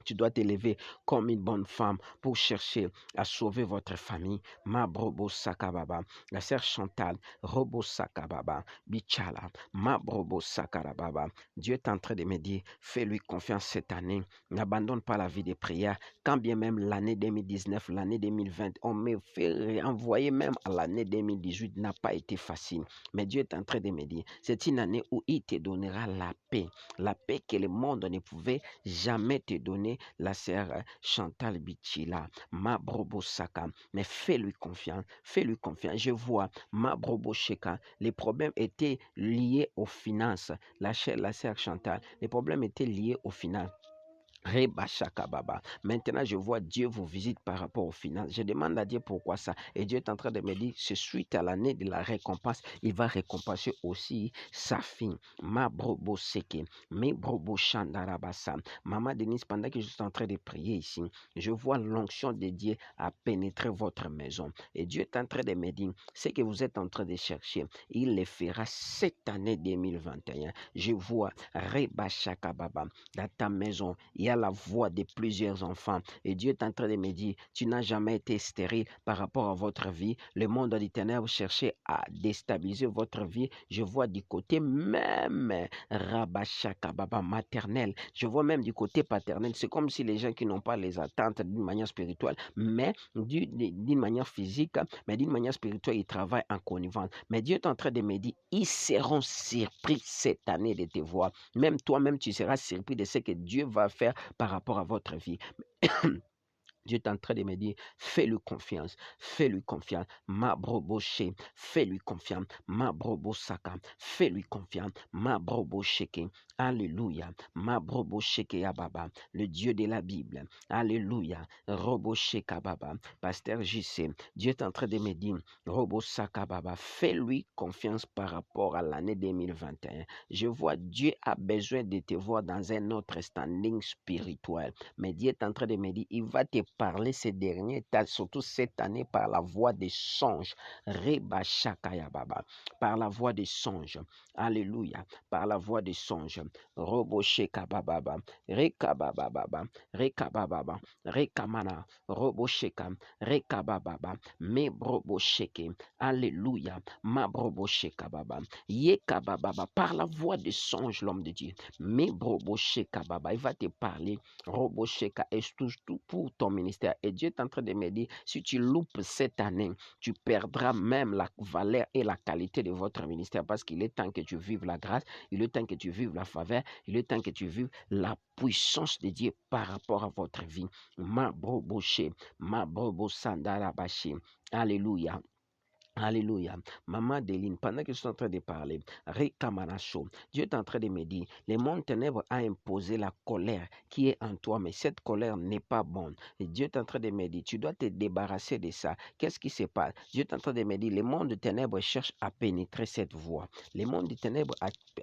Tu dois t'élever comme une bonne femme pour chercher à sauver votre famille. Ma brobo sakababa. La sœur Chantal, robo sakababa. Bichala, ma brobo sakarababa. Dieu est en train de me dire, fais-lui confiance cette année. N'abandonne pas la vie de prière. Quand bien même l'année 2019, l'année 2020, on me fait renvoyer même à l'année 2018 n'a pas été facile. Mais Dieu est en train de me dire, c'est une année où il te donnera la paix que le monde ne pouvait jamais te donner. La sœur Chantal Bichila, ma brobo saka, mais fais-lui confiance, fais-lui confiance. Je vois ma brobo sheka, les problèmes étaient liés aux finances. La sœur Chantal, les problèmes étaient liés aux finances. Baba. Maintenant, je vois Dieu vous visite par rapport aux finances. Je demande à Dieu pourquoi ça. Et Dieu est en train de me dire, c'est suite à l'année de la récompense, il va récompenser aussi sa fille. Ma brobo seke, mes brobo chandarabasa. Maman Denise, pendant que je suis en train de prier ici, je vois l'onction de Dieu à pénétrer votre maison. Et Dieu est en train de me dire, ce que vous êtes en train de chercher, il le fera cette année 2021. Je vois Baba dans ta maison. Il y a la voix de plusieurs enfants. Et Dieu est en train de me dire, tu n'as jamais été stérile par rapport à votre vie. Le monde des ténèbres cherchait à déstabiliser votre vie. Je vois du côté même Rabashakababa maternel. Je vois même du côté paternel. C'est comme si les gens qui n'ont pas les attentes d'une manière spirituelle, mais d'une manière physique, mais d'une manière spirituelle, ils travaillent en connivence. Mais Dieu est en train de me dire, ils seront surpris cette année de te voir. Même toi-même, tu seras surpris de ce que Dieu va faire par rapport à votre vie. Dieu est en train de me dire, fais-lui confiance, fais-lui confiance, ma broboché, fais-lui confiance, ma brobosaka, fais-lui confiance, ma brobosheke, alléluia, ma brobosheke ababa, le Dieu de la Bible, alléluia, robosheka baba, pasteur JC, Dieu est en train de me dire, robosaka baba, fais-lui confiance par rapport à l'année 2021. Je vois Dieu a besoin de te voir dans un autre standing spirituel, mais Dieu est en train de me dire, il va te parler ces derniers temps, surtout cette année, par la voix des songes. Reba Shakaya Baba. Par la voix des songes. Alléluia. Par la voix des songes. Robo Sheka Baba. Reka Baba Baba. Reka Baba. Rekamana. Robo Sheka. Reka Baba. Me Brobo Sheke. Alléluia. Ma Brobo Sheka Baba. Yeka Baba. Par la voix des songes, l'homme de Dieu. Me Brobo Sheka Baba. Il va te parler. Robo Sheka. Est tout pour ton ministère. Et Dieu est en train de me dire, si tu loupes cette année, tu perdras même la valeur et la qualité de votre ministère parce qu'il est temps que tu vives la grâce, il est temps que tu vives la faveur, il est temps que tu vives la puissance de Dieu par rapport à votre vie. Ma broboché, ma brobo sandarabaché. Alléluia. Alléluia. Maman Deline, pendant que je suis en train de parler, Rekamanacho, Dieu est en train de me dire, le monde ténèbre a imposé la colère qui est en toi, mais cette colère n'est pas bonne. Et Dieu est en train de me dire, tu dois te débarrasser de ça. Qu'est-ce qui se passe? Dieu est en train de me dire, le monde de ténèbres cherche à pénétrer cette voie. Le monde de ténèbres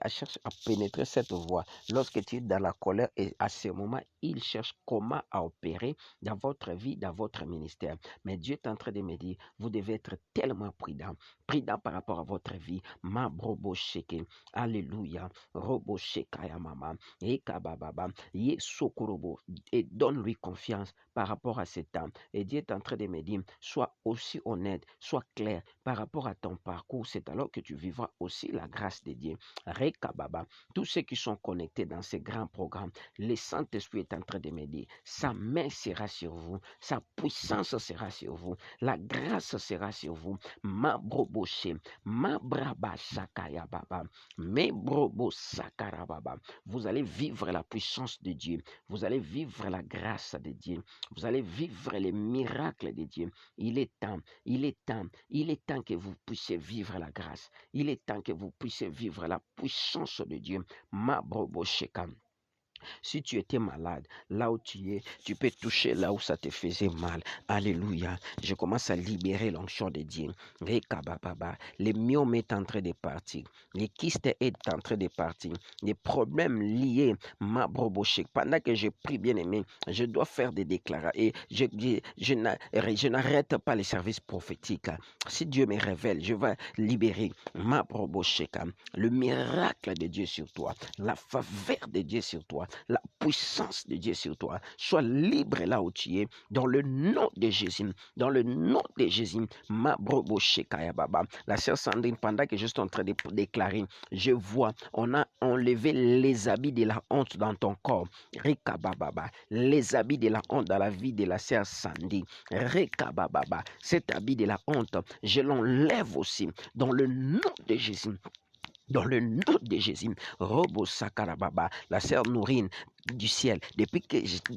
cherche à pénétrer cette voie. Lorsque tu es dans la colère, et à ce moment, il cherche comment à opérer dans votre vie, dans votre ministère. Mais Dieu est en train de me dire, vous devez être tellement prudent par rapport à votre vie. Ma brobo sheke, alléluia, robo shekaya mama, et kabababa, ye sokorobo, et donne-lui confiance par rapport à ce temps. Et Dieu est en train de me dire, sois aussi honnête, sois clair par rapport à ton parcours. C'est alors que tu vivras aussi la grâce de Dieu. Rekababa, tous ceux qui sont connectés dans ces grands programmes, le Saint-Esprit est en train de me dire, sa main sera sur vous, sa puissance sera sur vous, la grâce sera sur vous. Ma broboshe, ma braba sakaya baba, me brobo sakara baba. Vous allez vivre la puissance de Dieu, vous allez vivre la grâce de Dieu, vous allez vivre les miracles de Dieu. Il est temps, il est temps, il est temps que vous puissiez vivre la grâce. Il est temps que vous puissiez vivre la puissance de Dieu. Ma broboshe kam. Si tu étais malade, là où tu es, tu peux toucher là où ça te faisait mal. Alléluia. Je commence à libérer l'onction de Dieu. Les myomes est en train de partir. Les kystes est en train de partir. Les problèmes liés, ma brobochek. Pendant que je prie, bien aimé, je dois faire des déclarations. Et je n'arrête pas les services prophétiques. Si Dieu me révèle, je vais libérer ma brobochek. Le miracle de Dieu sur toi. La faveur de Dieu sur toi. La puissance de Dieu sur toi. Sois libre là où tu es. Dans le nom de Jésus. Dans le nom de Jésus. Ma brobo shekaya baba. La sœur Sandrine, pendant que je suis en train de déclarer, je vois, on a enlevé les habits de la honte dans ton corps. Rekabababa. Les habits de la honte dans la vie de la sœur Sandy. Rekabababa. Cet habit de la honte, je l'enlève aussi. Dans le nom de Jésus. Dans le nom de Jésus, Robo Sakarababa, la sœur Nourine du ciel,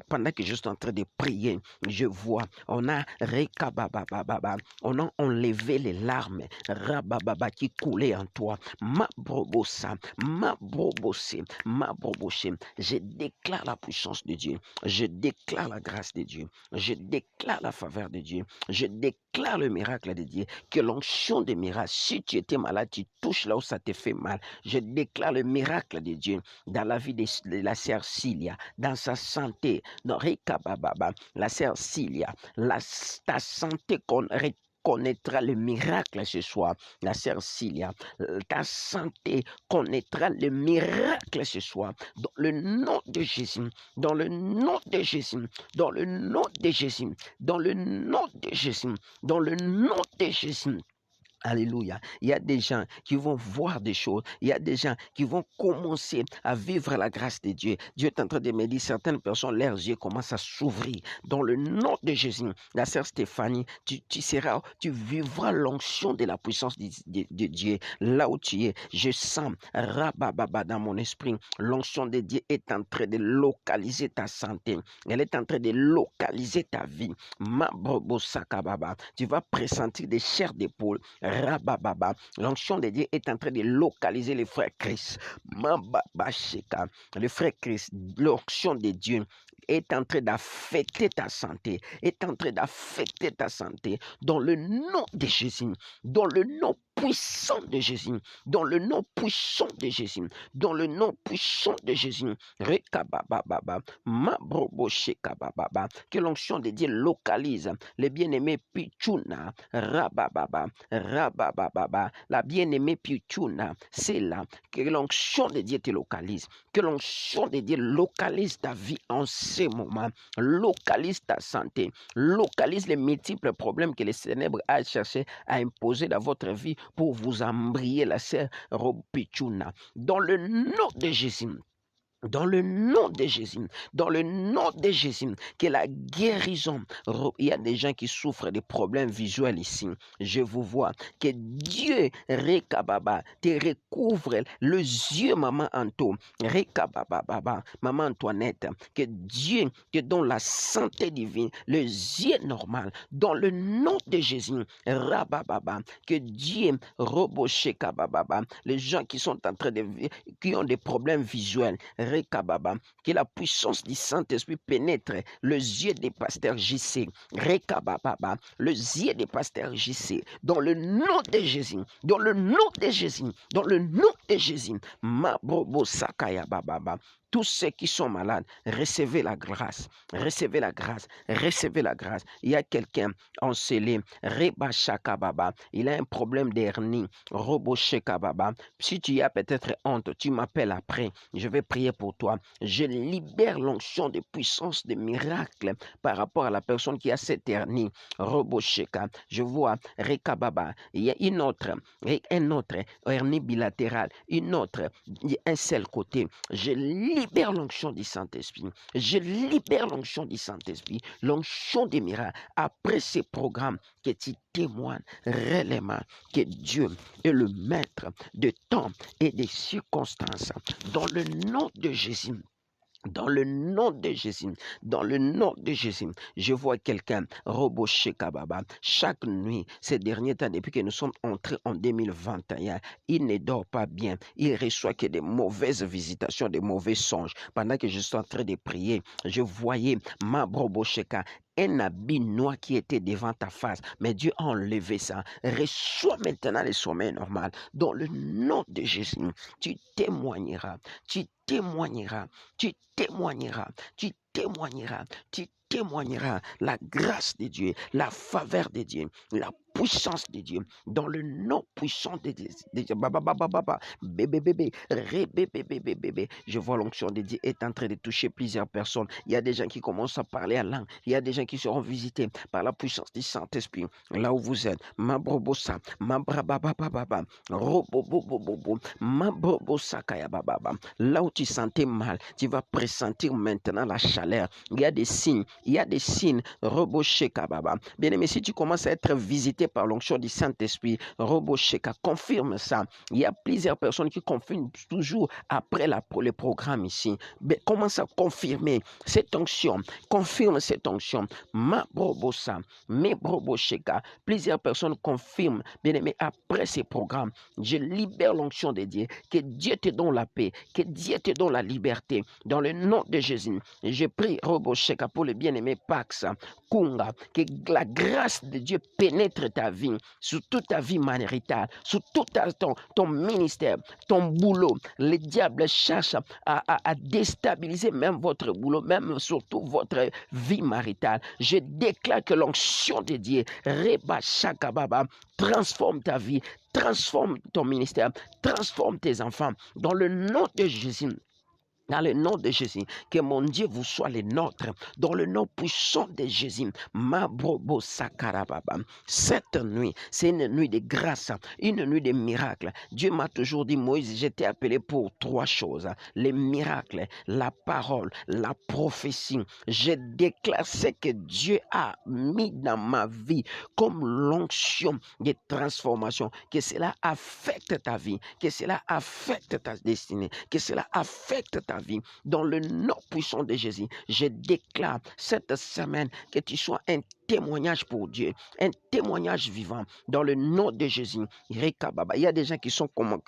pendant que je suis en train de prier, je vois, on a Rekabababa, on a enlevé les larmes, Rabababa qui coulaient en toi, ma brobosa, ma brobosé, ma brobosé. Je déclare la puissance de Dieu, je déclare la grâce de Dieu, je déclare la faveur de Dieu, je déclare le miracle de Dieu, que l'onction des miracles, si tu étais malade, tu touches là où ça te fait mal. Je déclare le miracle de Dieu dans la vie de la sœur Cilia, dans sa santé, dans Rekabababa, la sœur Cilia, ta santé connaîtra le miracle ce soir, la sœur Cilia, ta santé connaîtra le miracle ce soir, dans le nom de Jésus, dans le nom de Jésus, dans le nom de Jésus, dans le nom de Jésus, dans le nom de Jésus. Alléluia. Il y a des gens qui vont voir des choses. Il y a des gens qui vont commencer à vivre la grâce de Dieu. Dieu est en train de me dire, certaines personnes, leurs yeux commencent à s'ouvrir. Dans le nom de Jésus, la sœur Stéphanie, tu vivras l'onction de la puissance de Dieu. Là où tu es, je sens, rabababa dans mon esprit, l'onction de Dieu est en train de localiser ta santé. Elle est en train de localiser ta vie. Ma brobo sakababa. Tu vas pressentir des chairs d'épaule. Rabababa. L'onction de Dieu est en train de localiser les frères Christ. Mababasheka. Le frère Christ, l'onction de Dieu est en train d'affecter ta santé, est en train d'affecter ta santé dans le nom de Jésus, dans le nom puissant de Jésus, dans le nom puissant de Jésus, dans le nom puissant de Jésus. Rekabababa, mabroboshekabababa, que l'onction de Dieu localise les bien-aimés Pichuna, rabababa, rabababa, la bien-aimée Pichuna, c'est là que l'onction de Dieu te localise, que l'onction de Dieu localise ta vie en ce moment, localise ta santé, localise les multiples problèmes que les ténèbres a cherché à imposer dans votre vie pour vous embrayer, la sœur Robichuna. Dans le nom de Jésus, Dans le nom de Jésus, dans le nom de Jésus, que la guérison, il y a des gens qui souffrent de problèmes visuels ici. Je vous vois. Que Dieu, Rekababa, te recouvre les yeux, maman Anto, Rekababa, maman Antoinette. Que Dieu te donne la santé divine, les yeux normaux, dans le nom de Jésus, Rabababa. Que Dieu, Roboshekababa, les gens qui sont en train de qui ont des problèmes visuels, Rekababa, que la puissance du Saint-Esprit pénètre les yeux des pasteurs JC. Rekababa, les yeux des pasteurs JC. Dans le nom de Jésus, dans le nom de Jésus, dans le nom de Jésus. Mabrobo Sakaya Bababa. Tous ceux qui sont malades, recevez la grâce, recevez la grâce, recevez la grâce. Il y a quelqu'un encelé, Reba Shakababa, il a un problème d'hernie, Robo Shekababa. Si tu as peut-être honte, tu m'appelles après, je vais prier pour toi. Je libère l'onction de puissance, de miracle par rapport à la personne qui a cette hernie, Robo Sheka. Je vois Rekababa, il y a un autre hernie bilatérale, une autre, un seul côté. Je libère l'onction du Saint-Esprit. Je libère l'onction du Saint-Esprit, l'onction des miracles. Après ces programmes, que tu témoignes réellement que Dieu est le maître de temps et des circonstances. Dans le nom de Jésus. Dans le nom de Jésus, dans le nom de Jésus, je vois quelqu'un, Robo Shekababa, chaque nuit, ces derniers temps, depuis que nous sommes entrés en 2021, il ne dort pas bien, il reçoit que des mauvaises visitations, des mauvais songes. Pendant que je suis en train de prier, je voyais ma Robo Sheka, un habit noir qui était devant ta face, mais Dieu a enlevé ça. Reçois maintenant le sommeil normal. Dans le nom de Jésus, tu témoigneras, tu témoigneras, tu témoigneras, tu témoigneras, tu témoigneras la grâce de Dieu, la faveur de Dieu, la puissance de Dieu, dans le nom puissant de Dieu. Bébé. Je vois l'onction de Dieu est en train de toucher plusieurs personnes. Il y a des gens qui commencent à parler en langue. Il y a des gens qui seront visités par la puissance du Saint-Esprit. Là où vous êtes, ma brobosa, ma brababababa, robobobobobo, ma brobosa kayabababa. Là où tu sentais mal, tu vas pressentir maintenant la chaleur. Il y a des signes, roboshekababa. Bien aimé, si tu commences à être visité par l'onction du Saint-Esprit, robosheka, confirme ça. Il y a plusieurs personnes qui confirment toujours après le programme ici. Mais commence à confirmer cette onction. Confirme cette onction. Ma brobosa, mes brobosheka. Plusieurs personnes confirment, bien aimé, après ces programmes. Je libère l'onction de Dieu. Que Dieu te donne la paix. Que Dieu te donne la liberté. Dans le nom de Jésus, je prie, Robosheka, pour le bien-aimé Pax, Kunga, que la grâce de Dieu pénètre ta vie, sur toute ta vie maritale, sur tout ton ministère, ton boulot. Le diable cherche à déstabiliser même votre boulot, même surtout votre vie maritale. Je déclare que l'onction de Dieu, Reba Shakababa, transforme ta vie, transforme ton ministère, transforme tes enfants. Dans le nom de Jésus. Dans le nom de Jésus, que mon Dieu vous soit le nôtre. Dans le nom puissant de Jésus, Mabrobo Sakarababa. Cette nuit, c'est une nuit de grâce, une nuit de miracles. Dieu m'a toujours dit, Moïse, j'étais appelé pour 3 choses. Les miracles, la parole, la prophétie. Je déclare ce que Dieu a mis dans ma vie comme l'onction de transformation. Que cela affecte ta vie, que cela affecte ta destinée, que cela affecte ta vie. Dans le nom puissant de Jésus, je déclare cette semaine que tu sois un témoignage pour Dieu, un témoignage vivant dans le nom de Jésus. Il y a des gens qui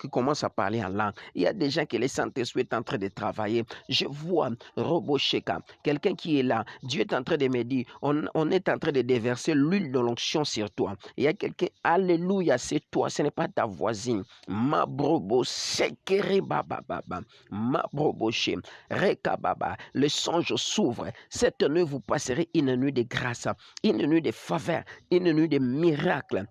commencent à parler en langue. Il y a des gens que le Saint-Esprit est en train de travailler. Je vois Robosheka, quelqu'un qui est là. Dieu est en train de me dire, on est en train de déverser l'huile de l'onction sur toi. Il y a quelqu'un, alléluia, c'est toi, ce n'est pas ta voisine. Ma brobo sekere baba baba, ma brobo she rekababa. Le songe s'ouvre. Cette nuit, vous passerez une nuit de grâce, une nuit de faveur, une nuit de miracle.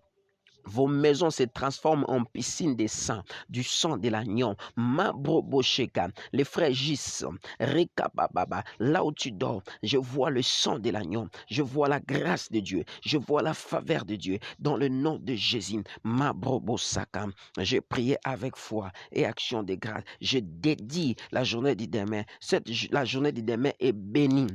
Vos maisons se transforment en piscine de sang, du sang de l'agneau. Mabrobosheka, les frères Gis, Rekabababa, là où tu dors, je vois le sang de l'agneau, je vois la grâce de Dieu, je vois la faveur de Dieu, dans le nom de Jésus. Mabrobosaka, j'ai prié avec foi et action de grâce. Je dédie la journée de demain. La journée de demain est bénie.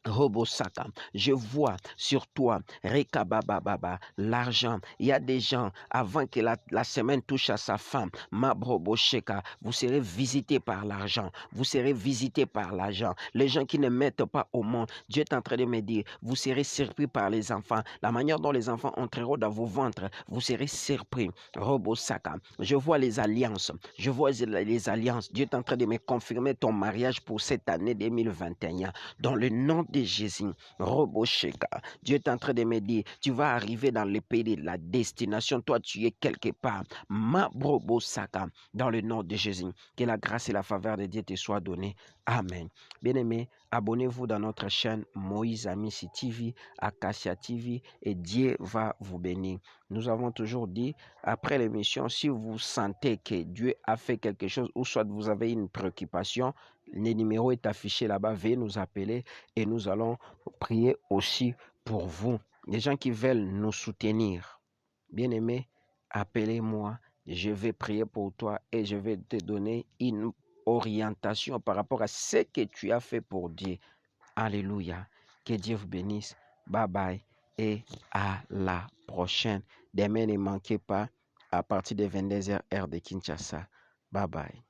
Robosaka, je vois sur toi, Rekabababa, l'argent. Il y a des gens, avant que la semaine touche à sa fin, Mabrobosheka, vous serez visités par l'argent. Vous serez visités par l'argent. Les gens qui ne mettent pas au monde, Dieu est en train de me dire, vous serez surpris par les enfants. La manière dont les enfants entreront dans vos ventres, vous serez surpris. Robosaka, je vois les alliances. Je vois les alliances. Dieu est en train de me confirmer ton mariage pour cette année 2021. Dans le nom de Jésus, Robosheka, Dieu est en train de me dire, tu vas arriver dans le pays de la destination, toi tu es quelque part. Mabrobosaka, dans le nom de Jésus, que la grâce et la faveur de Dieu te soient données. Amen. Bien-aimés, abonnez-vous dans notre chaîne Moïse Amissi TV, Acacia TV, et Dieu va vous bénir. Nous avons toujours dit, après l'émission, si vous sentez que Dieu a fait quelque chose, ou soit vous avez une préoccupation, le numéro est affiché là-bas, veuillez nous appeler et nous allons prier aussi pour vous. Les gens qui veulent nous soutenir, bien-aimés, appelez-moi, je vais prier pour toi et je vais te donner une orientation par rapport à ce que tu as fait pour Dieu. Alléluia. Que Dieu vous bénisse. Bye bye et à la prochaine. Demain, ne manquez pas à partir de 22h heure de Kinshasa. Bye bye.